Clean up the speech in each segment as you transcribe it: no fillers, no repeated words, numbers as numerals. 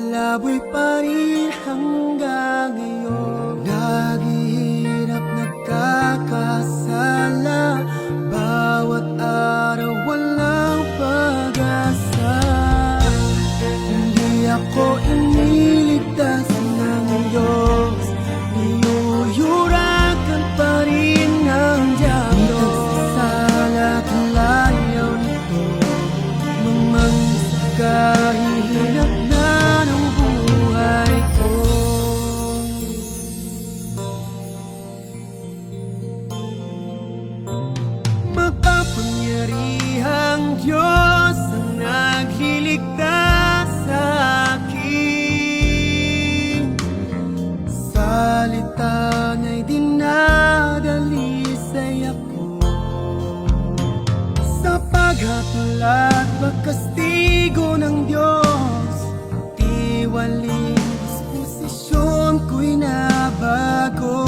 palaboy pa rin hanggang ngayon. Naghihirap, nagkakasala, bawat araw walang pag-asa. Hindi ako iniligtas ng Diyos, niyuyurakan pa rin ng Diablo. Nagsasala at layaw nito, kahihirap na ng buhay ko. Makapangyarihang Diyos ang nagliligtas sa akin. Salita niya'y dinadalisay ako. Sa paghatol at pagkastigo ng Diyos, tiwaling disposisyon ko'y nabago.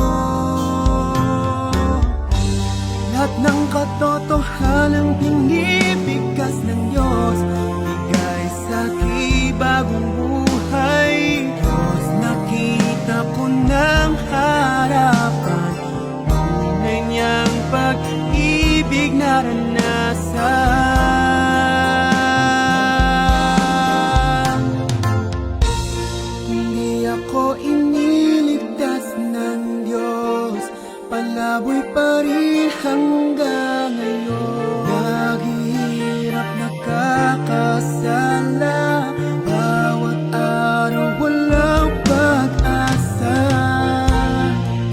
Lahat ng katotohanang binibigkas ng Diyos, bigay sa'kin bagong buhay. Diyos, nakita ko ng harapan, tunay niyang pag-ibig naranasan. Hindi ako iniligtas ng Diyos, palaboy pa rin hanggang ngayon. Naghihirap, nakakasala, bawat araw walang pag-asa.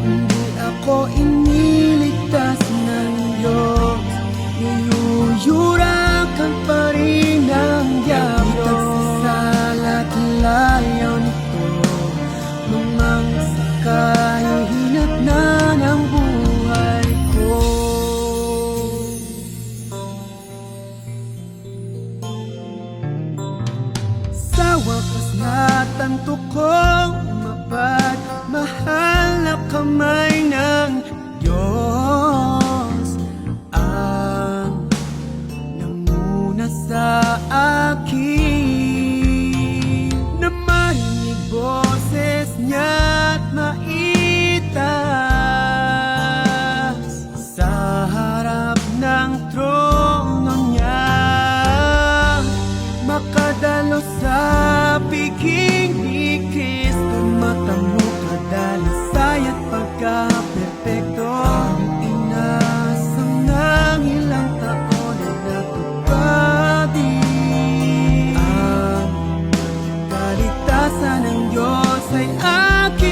Hindi ako iniligtas ng Diyos, niyuyurakan pa rin ng Diablo. Nagsasala at layaw nito, mamangsa kahihinat na ng buhay ko. Sa wakas natanto kong mapagmahal na kamay ng Diyos ang nanguna sa akin, na marinig boses niya at maitas sa harap ng trono niya, makadalo sa piging ni Kristo. Mata mo kadalasay at pagka-perpekto, ang inasam ng ilang taon ay natupadi. Ang kaligtasan ng Diyos ay akin.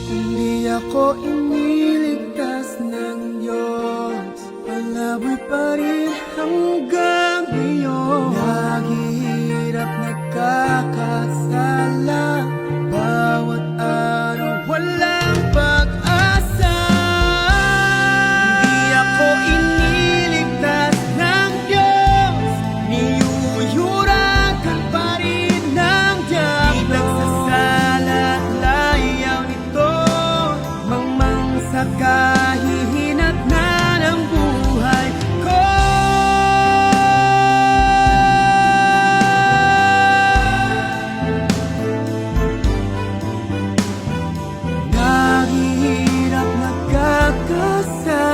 Hindi ako iniligtas ng Diyos, palaboy pa rin hanggang ngayon. Naghihirap, nagkakasala, bawat araw walang pag-asa. Hindi ako iniligtas ng Diyos, niyuyurakan pa rin ng Diablo. Nagsasala at layaw nito, mangmangsa kahihinat na ng buhay ko. Naghihirap, nagkakasala,